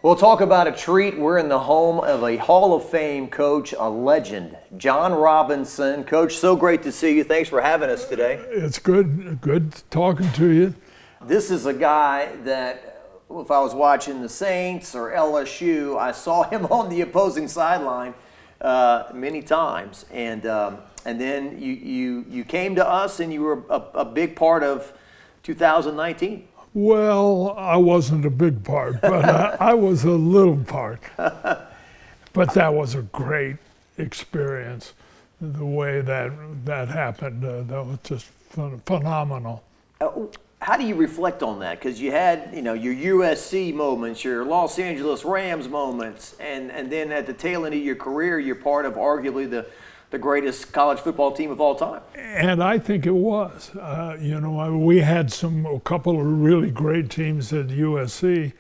We'll talk about a treat. We're in the home of a Hall of Fame coach, a legend, John Robinson. Coach, so great to see you. Thanks for having us today. It's good talking to you. This is a guy that, if I was watching the Saints or LSU, I saw him on the opposing sideline many times. And then you came to us and you were a big part of 2019. Well, I wasn't a big part, but I was a little part. But that was a great experience, the way that happened. That was just phenomenal. How do you reflect on that? Because you had, your USC moments, your Los Angeles Rams moments, and then at the tail end of your career, you're part of arguably the greatest college football team of all time. And I think it was. We had a couple of really great teams at USC,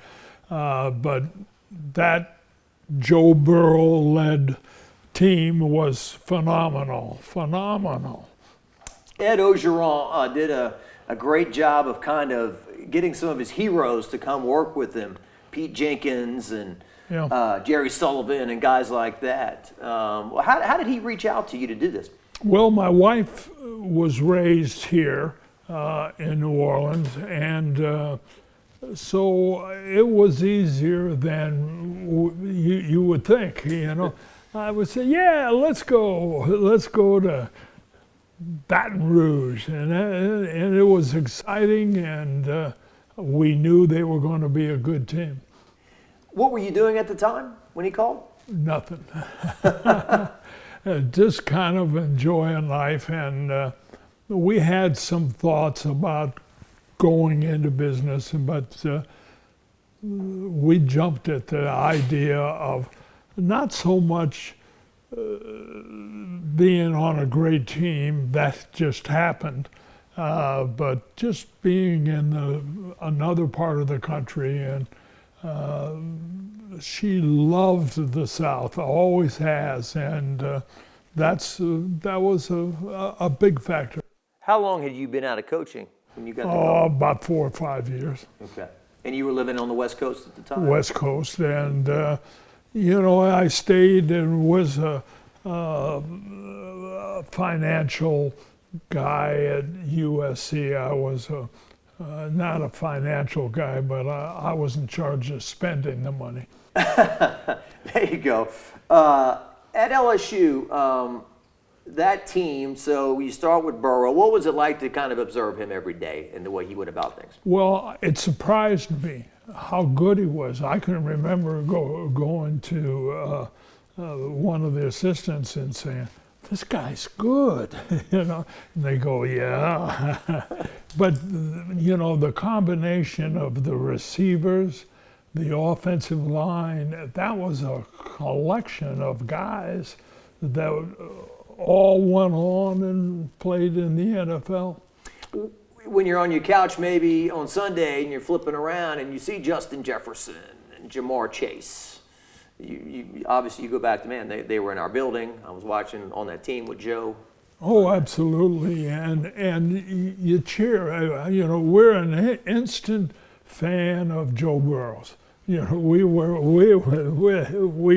but that Joe Burrow-led team was phenomenal. Ed Orgeron did a great job of kind of getting some of his heroes to come work with him, Pete Jenkins and Jerry Sullivan and guys like that. How did he reach out to you to do this? Well, my wife was raised here in New Orleans, and so it was easier than you would think. I would say, yeah, let's go to Baton Rouge, and it was exciting, and we knew they were going to be a good team. What were you doing at the time when he called? Nothing. Just kind of enjoying life, and we had some thoughts about going into business, but we jumped at the idea of not so much being on a great team, that just happened, but just being in another part of the country. And she loved the South, always has, and that was a big factor. How long had you been out of coaching when you got the call? About 4 or 5 years. Okay. And you were living on the West Coast at the time? West Coast, and I stayed and was a financial guy at USC. I was not a financial guy, but I was in charge of spending the money. There you go. At LSU, that team, so you start with Burrow. What was it like to kind of observe him every day and the way he went about things? Well, it surprised me how good he was. I can remember going to one of the assistants and saying, "This guy's good," And they go, "Yeah." But the combination of the receivers, the offensive line, that was a collection of guys that all went on and played in the NFL. When you're on your couch maybe on Sunday and you're flipping around and you see Justin Jefferson and Jamar Chase, you obviously you go back to, man, they were in our building. I was watching on that team with Joe. Oh, absolutely, and you cheer. We're an instant fan of Joe Burrow's. We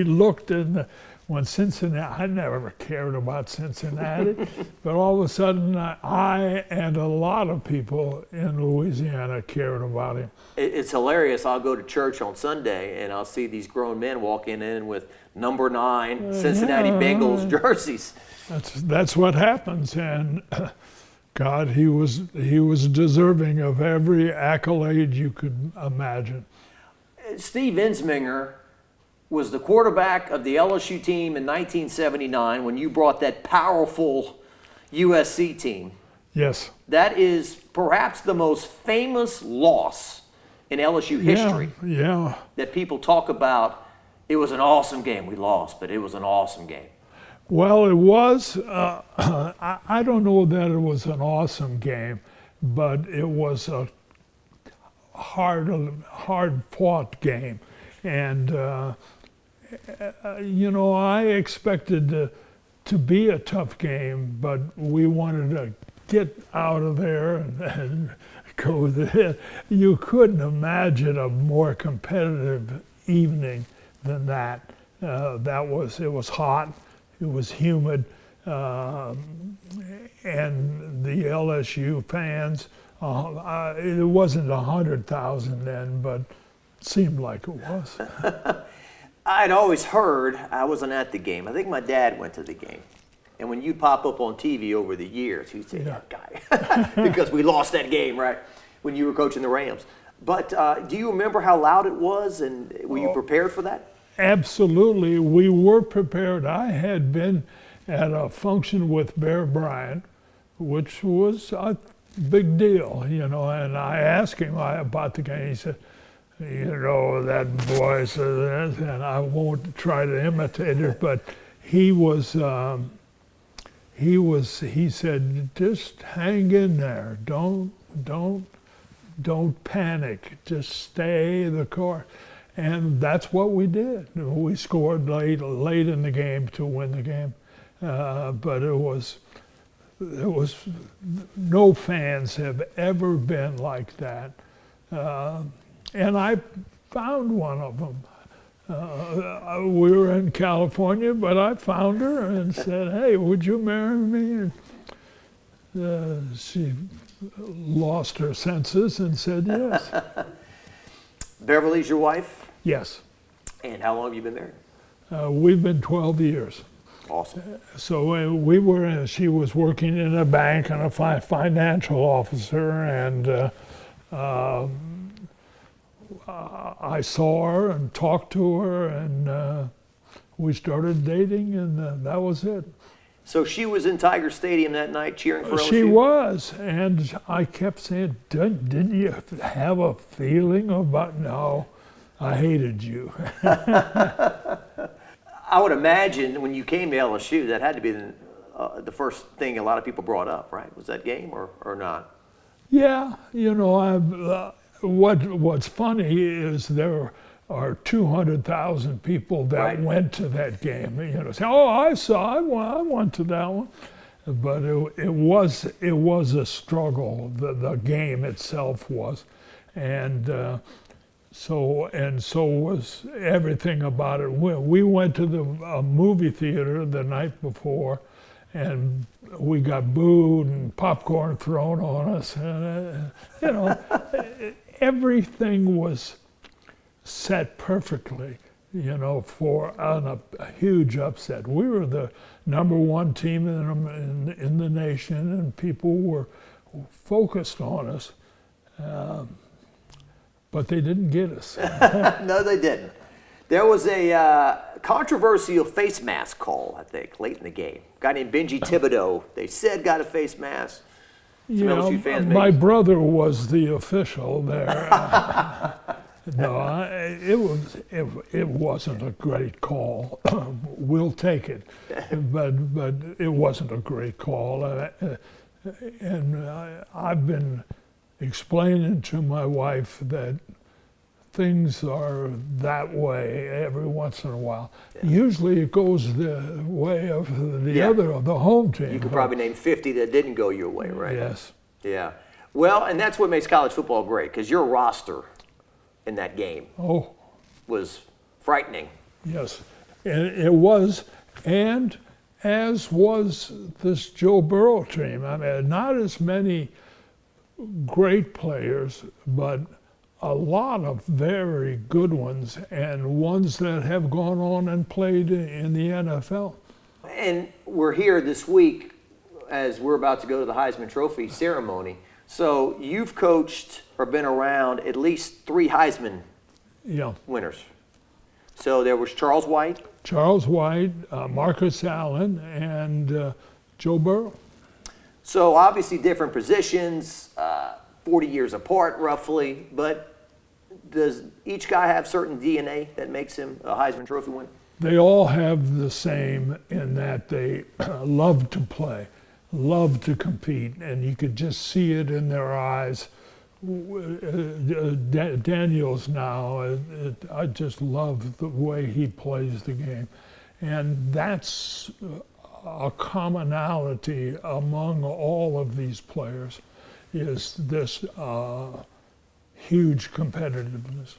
looked in when Cincinnati. I never cared about Cincinnati, but all of a sudden, I and a lot of people in Louisiana cared about him. It's hilarious. I'll go to church on Sunday and I'll see these grown men walking in with number 9 Cincinnati Bengals jerseys. That's what happens, and God, he was deserving of every accolade you could imagine. Steve Ensminger was the quarterback of the LSU team in 1979 when you brought that powerful USC team. Yes. That is perhaps the most famous loss in LSU history. Yeah. That people talk about. It was an awesome game. We lost, but it was an awesome game. Well, it was. I don't know that it was an awesome game, but it was a hard-fought game. And, I expected to be a tough game, but we wanted to get out of there and go there. You couldn't imagine a more competitive evening than that. It was hot, it was humid, and the LSU fans, it wasn't 100,000 then, but it seemed like it was. I'd always heard, I wasn't at the game, I think my dad went to the game. And when you pop up on TV over the years, he'd say, that guy, because we lost that game, right, when you were coaching the Rams. But do you remember how loud it was, and were you prepared for that? Absolutely, we were prepared. I had been at a function with Bear Bryant, which was a big deal, you know, and I asked him about the game. He said, you know, that boy said this, and I won't try to imitate it, but he said, just hang in there, don't panic, just stay the course. And that's what we did. We scored late in the game to win the game. But it was, no fans have ever been like that. And I found one of them. We were in California, but I found her and said, hey, would you marry me? And she lost her senses and said yes. Beverly's your wife? Yes. And how long have you been married? We've been 12 years. Awesome. So she was working in a bank and a financial officer, and I saw her and talked to her, and we started dating, and that was it. So she was in Tiger Stadium that night cheering for LSU? She was, and I kept saying, didn't you have a feeling about, no, I hated you. I would imagine when you came to LSU, that had to be the first thing a lot of people brought up, right? Was that game or not? Yeah, you know, what's funny is there are 200,000 people that went to that game. You know, say, oh, I went to that one. But it was a struggle. The game itself was, and so was everything about it. We went to the movie theater the night before, and we got booed and popcorn thrown on us. And, you know, everything was set perfectly, you know, for a huge upset. We were the #1 team in the nation, and people were focused on us, but they didn't get us. No, they didn't. There was a controversial face mask call, I think, late in the game. A guy named Benji Thibodeau, they said, got a face mask. You know, my brother was the official there. No, it wasn't a great call. We'll take it, but it wasn't a great call. And I've been explaining to my wife that things are that way every once in a while. Yeah. Usually it goes the way of the home team. You could probably name 50 that didn't go your way, right? Yes. Yeah. Well, and that's what makes college football great, because your roster in that game was frightening. Yes, and it was, and as was this Joe Burrow team. I mean, not as many great players, but a lot of very good ones, and ones that have gone on and played in the NFL. And we're here this week as we're about to go to the Heisman Trophy ceremony. So you've coached or been around at least 3 Heisman winners. So there was Charles White, Marcus Allen, and Joe Burrow. So obviously different positions, 40 years apart roughly, but does each guy have certain DNA that makes him a Heisman Trophy winner? They all have the same in that they love to play, love to compete, and you could just see it in their eyes. Daniels now, I just love the way he plays the game. And that's a commonality among all of these players, is this huge competitiveness.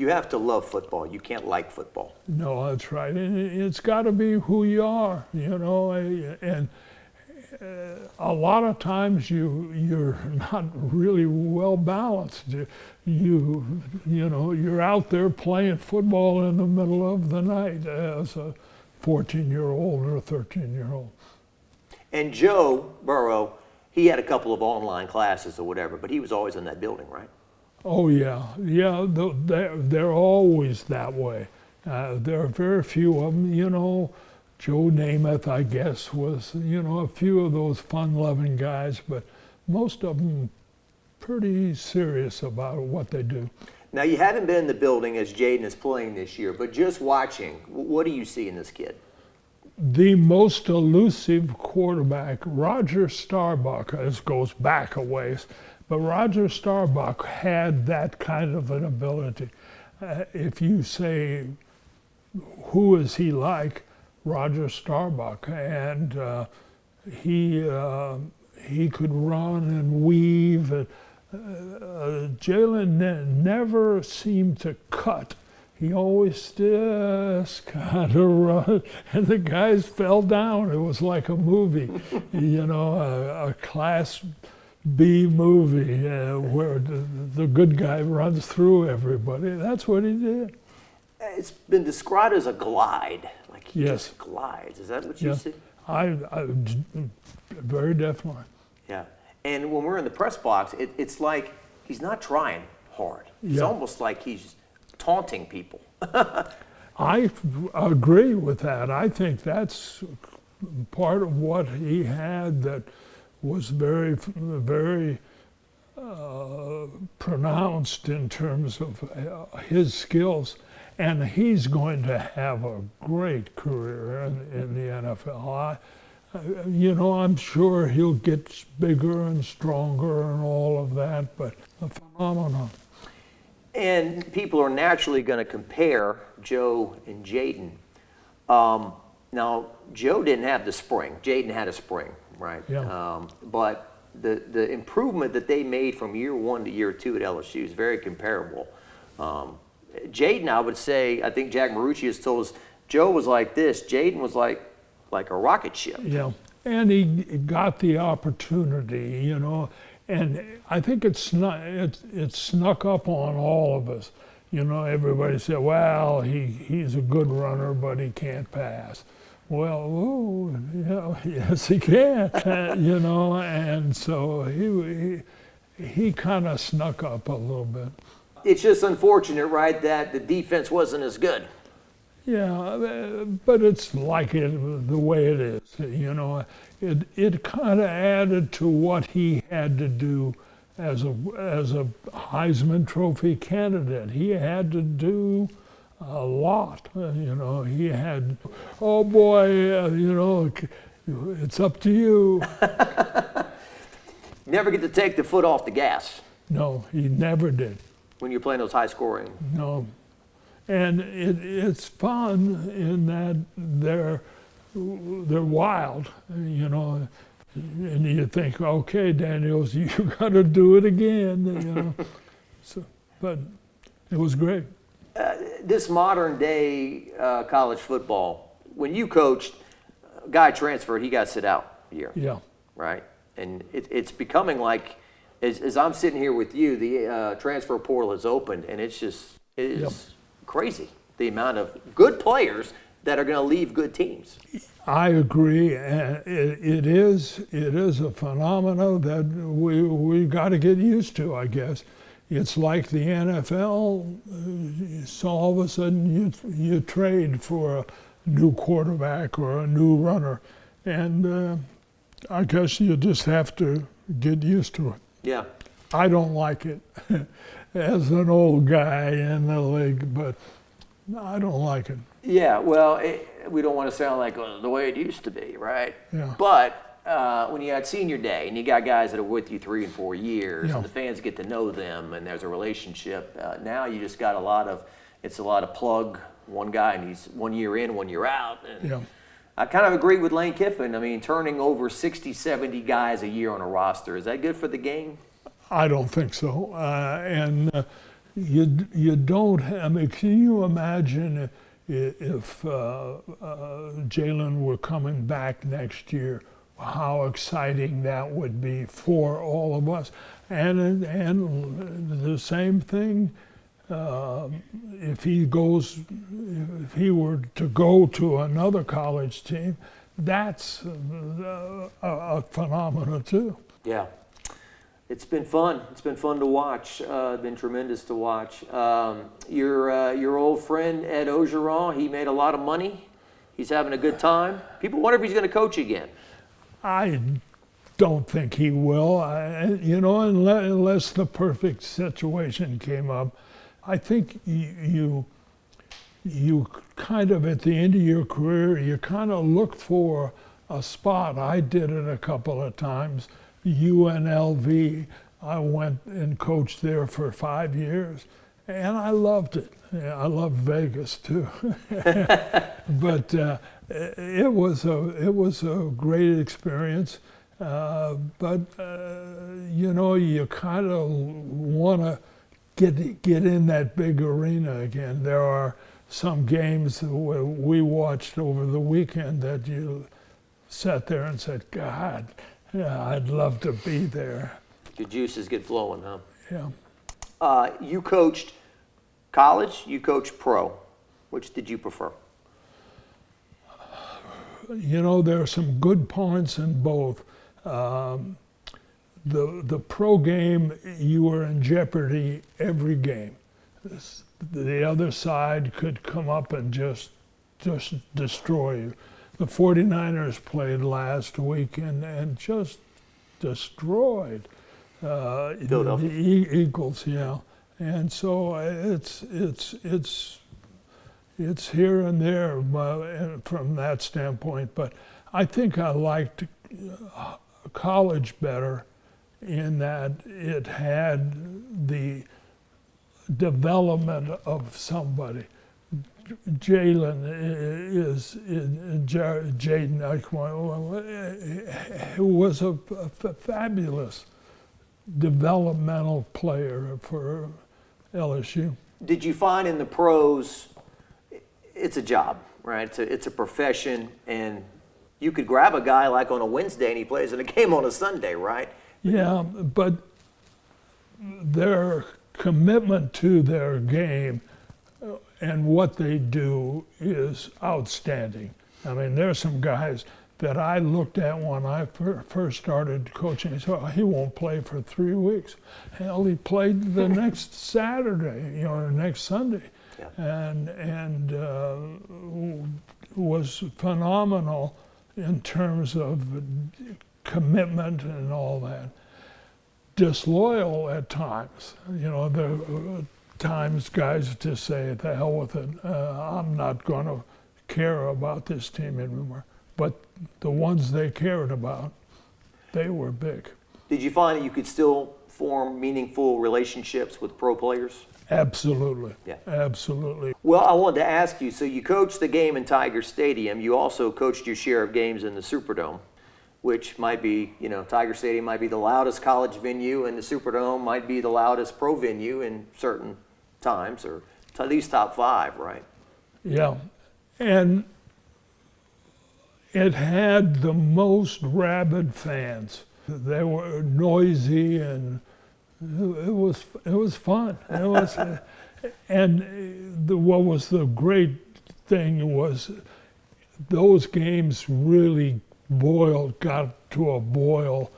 You have to love football. You can't like football. No, that's right. And it's got to be who you are, you know. And a lot of times you're not really well balanced. You know, you're out there playing football in the middle of the night as a 14-year-old or a 13-year-old. And Joe Burrow, he had a couple of online classes or whatever, but he was always in that building, right? Oh yeah, yeah. They're always that way. There are very few of them, you know. Joe Namath, I guess, was, you know, a few of those fun-loving guys, but most of them pretty serious about what they do. Now, you haven't been in the building as Jayden is playing this year, but just watching, what do you see in this kid? The most elusive quarterback, Roger Staubach, as goes back a ways, but Roger Staubach had that kind of an ability. If you say, who is he like? Roger Staubach, and he could run and weave. Jaylen never seemed to cut. He always just kind of run, and the guys fell down. It was like a movie, you know, a Class B movie where the good guy runs through everybody. That's what he did. It's been described as a glide. Like he Yes. just glides. Is that what you see? I very definitely. Yeah. And when we're in the press box, it's like he's not trying hard. It's Yeah. almost like he's taunting people. I agree with that. I think that's part of what he had that was very, very pronounced in terms of his skills. And he's going to have a great career in the NFL. You know, I'm sure he'll get bigger and stronger and all of that, but a phenomenon. And people are naturally going to compare Joe and Jayden. Now, Joe didn't have the spring. Jayden had a spring, right? Yeah. But the improvement that they made from year one to year two at LSU is very comparable. Jayden, I would say, I think Jack Marucci has told us, Joe was like this. Jayden was like a rocket ship. Yeah, and he got the opportunity, you know, and I think it snuck up on all of us. You know, everybody said, well, he's a good runner, but he can't pass. Well, ooh, yeah, yes, he can, you know, and so he kind of snuck up a little bit. It's just unfortunate, right, that the defense wasn't as good. Yeah, but it's like it the way it is. You know, it kind of added to what he had to do as a Heisman Trophy candidate. He had to do a lot. You know, he had, oh boy, you know, it's up to you. Never get to take the foot off the gas. No, he never did. When you're playing those high scoring. No. And it's fun in that they're wild, you know, and you think, okay, Daniels, you got to do it again, you know. So, but it was great. This modern day college football, when you coached, a guy transferred, he got to sit out a year. Yeah. Right? And it's becoming like, as I'm sitting here with you, the transfer portal is opened, and it is crazy, the amount of good players that are going to leave good teams. I agree, and it is a phenomenon that we got to get used to, I guess. It's like the NFL, so all of a sudden you trade for a new quarterback or a new runner, and I guess you just have to get used to it. Yeah. I don't like it as an old guy in the league, but I don't like it. Yeah, well, we don't want to sound like the way it used to be, right? Yeah. But when you had senior day and you got guys that are with you 3 and 4 years, Yeah. and the fans get to know them, and there's a relationship. Now you just got a lot of plug one guy, and he's 1 year in, 1 year out. And Yeah. I kind of agree with Lane Kiffin. I mean, turning over 60, 70 guys a year on a roster, is that good for the game? I don't think so. And you don't. I mean, can you imagine if Jaylen were coming back next year? How exciting that would be for all of us, and the same thing. If he were to go to another college team, that's a phenomenon too. Yeah, it's been fun. It's been fun to watch. Been tremendous to watch. Your old friend Ed Orgeron, he made a lot of money. He's having a good time. People wonder if he's going to coach again. I don't think he will. Unless the perfect situation came up. I think you kind of, at the end of your career, you kind of look for a spot. I did it a couple of times. UNLV, I went and coached there for 5 years, and I loved it. Yeah, I loved Vegas too. But it was a great experience. But you kind of want to get in that big arena again. There are some games that we watched over the weekend that you sat there and said, God, yeah, I'd love to be there. Your juices get flowing, huh? Yeah. You coached college, you coached pro. Which did you prefer? There are some good points in both. The pro game, you were in jeopardy every game. The other side could come up and just destroy you. The 49ers played last week and just destroyed the Eagles, yeah. And so it's here and there from that standpoint. But I think I liked college better in that it had the development of somebody. Jayden was a fabulous developmental player for LSU. Did you find in the pros, it's a job, right? It's a profession, and you could grab a guy like on a Wednesday and he plays in a game on a Sunday, right? Yeah, but their commitment to their game and what they do is outstanding. I mean, there's some guys that I looked at when I first started coaching. I said, oh, he won't play for 3 weeks. Hell, he played the next Saturday, or next Sunday, yeah. and was phenomenal in terms of commitment and all that. Disloyal at times. The times guys just say, the hell with it, I'm not going to care about this team anymore. But the ones they cared about, they were big. Did you find that you could still form meaningful relationships with pro players? Absolutely. Yeah. Absolutely. Well, I wanted to ask you, so you coached the game in Tiger Stadium. You also coached your share of games in the Superdome, which might be, Tiger Stadium might be the loudest college venue, and the Superdome might be the loudest pro venue in certain times, or at least top 5, right? Yeah. And it had the most rabid fans. They were noisy, and it was fun. It was, what was the great thing was those games really got to a boil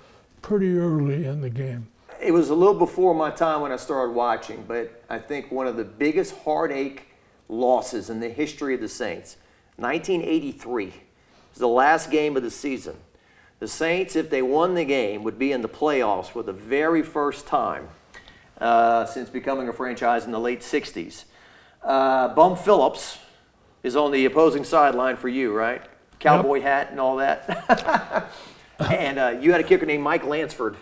pretty early in the game. It was a little before my time when I started watching, but I think one of the biggest heartache losses in the history of the Saints, 1983, was the last game of the season. The Saints, if they won the game, would be in the playoffs for the very first time since becoming a franchise in the late 60s. Bum Phillips is on the opposing sideline for you, right? Cowboy hat and all that. And you had a kicker named Mike Lansford.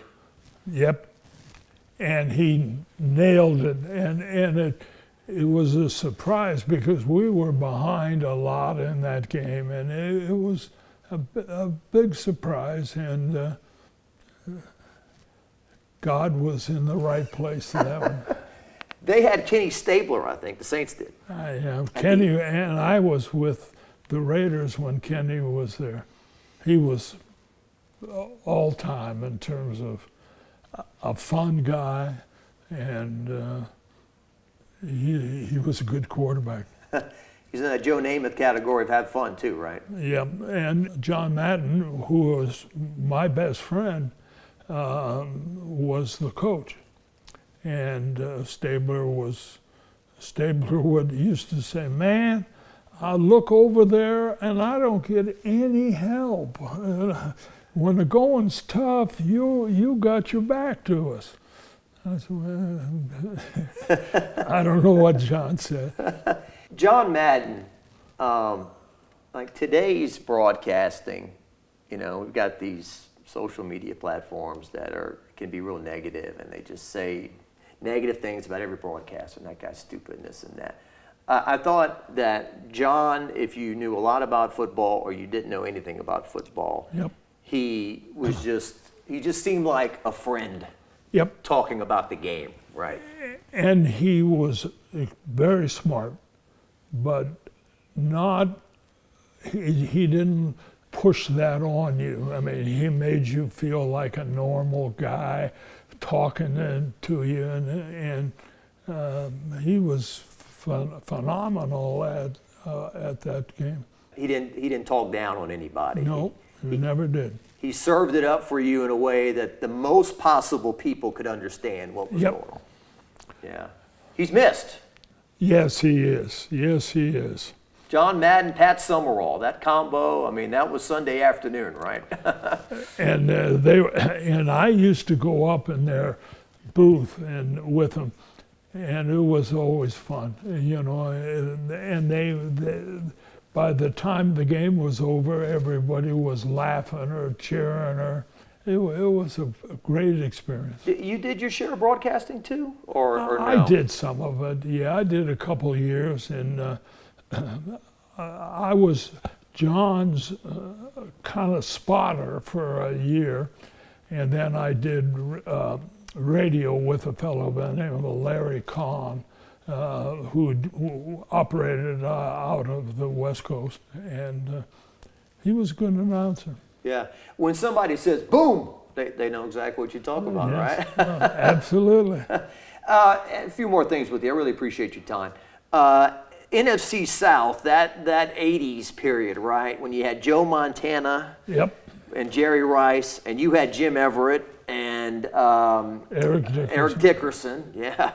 Yep. And he nailed it. And it was a surprise because we were behind a lot in that game. And it was a big surprise. And God was in the right place for that one. They had Kenny Stabler, I think. The Saints did. Kenny, and I was with the Raiders when Kenny was there. He was all time in terms of a fun guy, and he was a good quarterback. He's in that Joe Namath category of have fun too, right? Yeah, and John Madden, who was my best friend, was the coach. And Stabler used to say, "Man, I look over there and I don't get any help. When the going's tough, you got your back to us." I said, "Well," I don't know what John said. John Madden, like today's broadcasting, we've got these social media platforms that can be real negative, and they just say negative things about every broadcaster, and that guy's stupid and this and that. I thought that John, if you knew a lot about football or you didn't know anything about football, Yep. he just seemed like a friend. Yep. Talking about the game, right? And he was very smart, but he didn't push that on you. I mean, he made you feel like a normal guy talking to you, and he was phenomenal at that game. He didn't talk down on anybody. No, he never did. He served it up for you in a way that the most possible people could understand what was Yep. going on. Yeah. He's missed. Yes, he is. Yes, he is. John Madden, Pat Summerall, that combo, I mean, that was Sunday afternoon, right? And and I used to go up in their booth and with them, and it was always fun, and they by the time the game was over, everybody was laughing or cheering, or it was a great experience. You did your share of broadcasting too, or no? I did some of it. Yeah, I did a couple of years, and I was John's kind of spotter for a year, and then I did radio with a fellow by the name of Larry Kahn, who operated out of the West Coast, and he was a good announcer. Yeah. When somebody says boom, they know exactly what you're talking about, Yes. right? Absolutely. A few more things with you. I really appreciate your time. NFC South, that 80s period, right? When you had Joe Montana Yep. and Jerry Rice, and you had Jim Everett and Eric Dickerson. Yeah.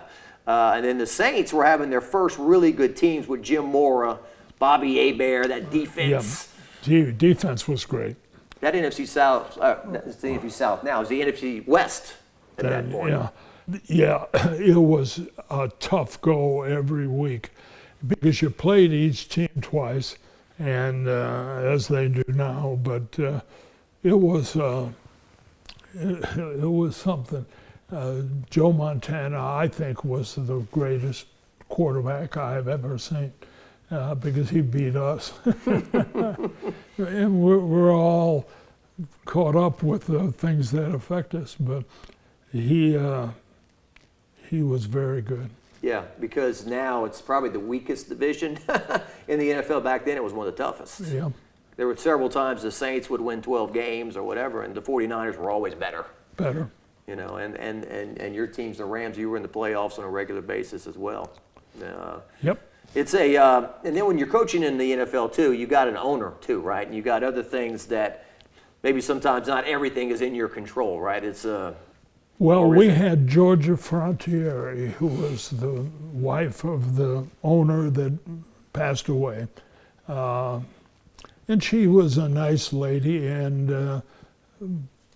And then the Saints were having their first really good teams with Jim Mora, Bobby Hebert, that defense. Yeah. Defense was great. That NFC South, it's the NFC South now, is the NFC West at that point. Yeah, it was a tough go every week because you played each team twice, and as they do now. But it was something. Joe Montana, I think, was the greatest quarterback I've ever seen because he beat us, and we're all caught up with the things that affect us. But he was very good. Yeah, because now it's probably the weakest division in the NFL. Back then, it was one of the toughest. Yeah. There were several times the Saints would win 12 games or whatever, and the 49ers were always better. Better. And your teams, the Rams, you were in the playoffs on a regular basis as well. Yep. It's and then when you're coaching in the NFL too, you got an owner too, right? And you got other things that maybe sometimes not everything is in your control, right? It's Well, we had Georgia Frontieri, who was the wife of the owner that passed away. And she was a nice lady,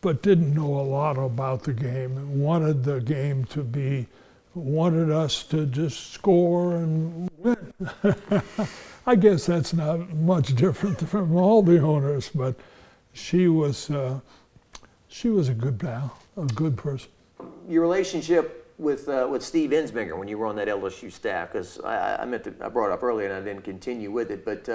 but didn't know a lot about the game. Wanted the game to be, wanted us to just score and win. I guess that's not much different from all the owners, but she was a good gal, a good person. Your relationship with Steve Ensminger when you were on that LSU staff, because I brought it up earlier and I didn't continue with it, but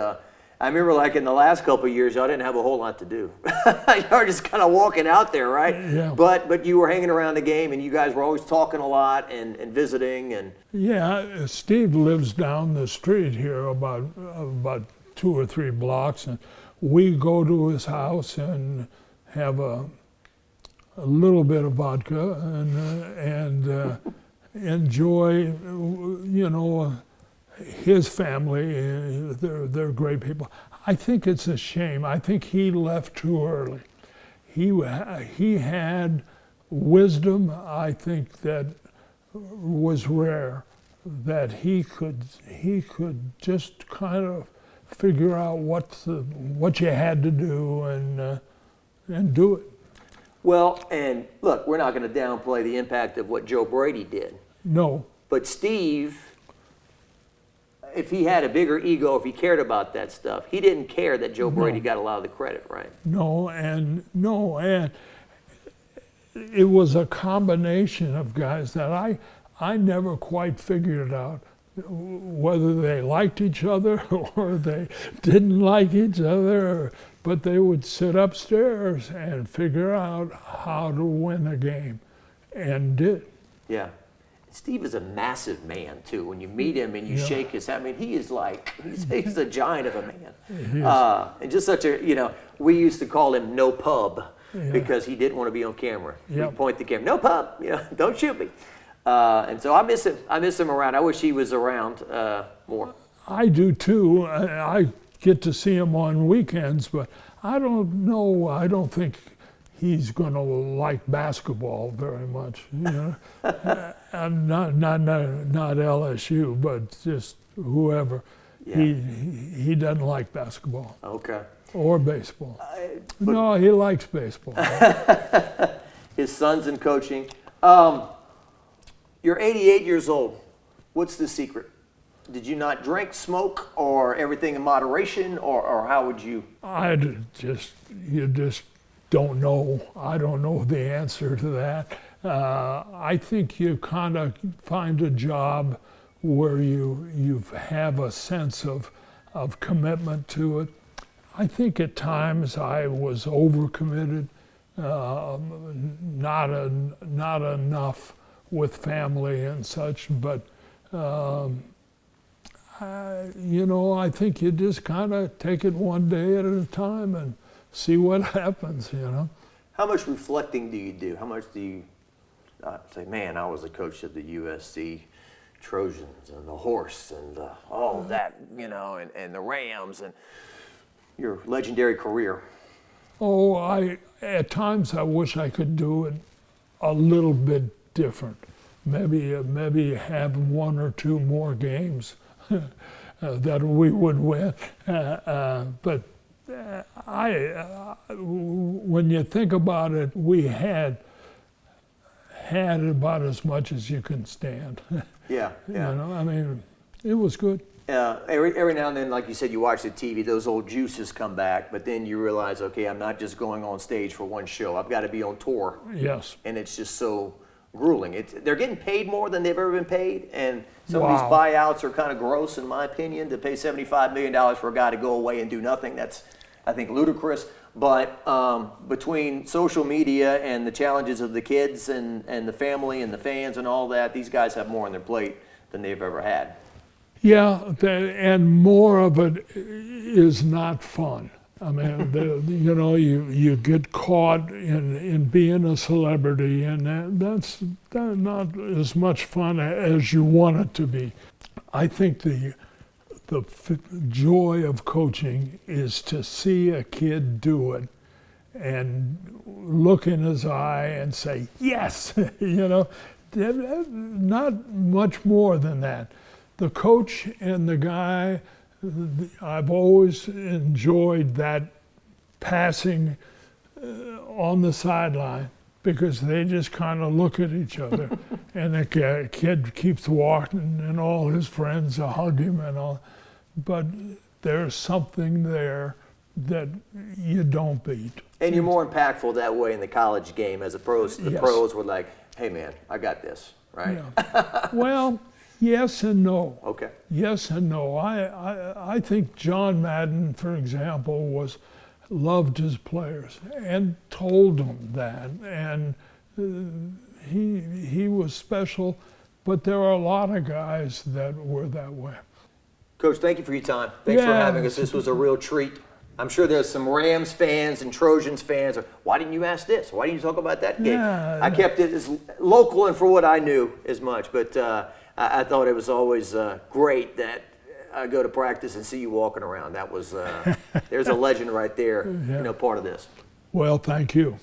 I remember like in the last couple of years, y'all didn't have a whole lot to do. Y'all were just kind of walking out there, right? Yeah. But you were hanging around the game, and you guys were always talking a lot and visiting. And Yeah, Steve lives down the street here about 2 or 3 blocks, and we go to his house and have a little bit of vodka and enjoy, his family. They're great people. I think it's a shame. I think he left too early. He had wisdom, I think, that was rare, that he could just kind of figure out what you had to do and do it. well, and look, we're not going to downplay the impact of what Joe Brady did. No, But Steve, if he had a bigger ego, if he cared about that stuff, he didn't care that Joe Brady got a lot of the credit, right? no, and it was a combination of guys that I never quite figured out whether they liked each other or they didn't like each other, but they would sit upstairs and figure out how to win a game, and did. Yeah. Steve is a massive man, too. When you meet him and you shake his hand, I mean, he is like, he's a giant of a man. And just such a, we used to call him No Pub because he didn't want to be on camera. Yep. He'd point the camera, no pub, don't shoot me. And so I miss him. I miss him around. I wish he was around more. I do too. I get to see him on weekends, but I don't know. I don't think he's going to like basketball very much. And not LSU, but just whoever. Yeah. He doesn't like basketball Okay. or baseball. No, he likes baseball. His son's in coaching. You're 88 years old. What's the secret? Did you not drink, smoke, or everything in moderation, or how would you? You just don't know. I don't know the answer to that. I think you kind of find a job where you have a sense of commitment to it. I think at times I was overcommitted, not enough with family and such, but I think you just kind of take it one day at a time and see what happens, How much reflecting do you do? How much do you say, man, I was a coach of the USC Trojans and the Horse and all of that, and the Rams and your legendary career? Oh, at times I wish I could do it a little bit different. Maybe have 1 or 2 more games that we would win. But when you think about it, we had about as much as you can stand. Yeah. I mean, it was good. Every now and then, like you said, you watch the TV, those old juices come back, but then you realize, okay, I'm not just going on stage for one show. I've got to be on tour. Yes. And it's just so grueling. They're getting paid more than they've ever been paid, and some of these buyouts are kind of gross, in my opinion. To pay $75 million for a guy to go away and do nothing, that's, I think, ludicrous. But between social media and the challenges of the kids and the family and the fans and all that, these guys have more on their plate than they've ever had. Yeah, and more of it is not fun. I mean, you get caught in being a celebrity, and that's not as much fun as you want it to be. I think the joy of coaching is to see a kid do it and look in his eye and say, yes, not much more than that. The coach and the guy, I've always enjoyed that passing on the sideline because they just kind of look at each other and the kid keeps walking and all his friends hug him and all. But there's something there that you don't beat. And you're more impactful that way in the college game as opposed to the pros were like, hey man, I got this, right? Yeah. Well, Yes and no. Okay. Yes and no. I think John Madden, for example, loved his players and told them that, and he was special. But there are a lot of guys that were that way. Coach, thank you for your time. Thanks for Yeah, having us. This was a real treat. I'm sure there's some Rams fans and Trojans fans. Why didn't you ask this? Why didn't you talk about that game? Yeah, I kept it as local and for what I knew as much. But I thought it was always great that I go to practice and see you walking around. That was there's a legend right there. Yeah. Part of this. Well, thank you.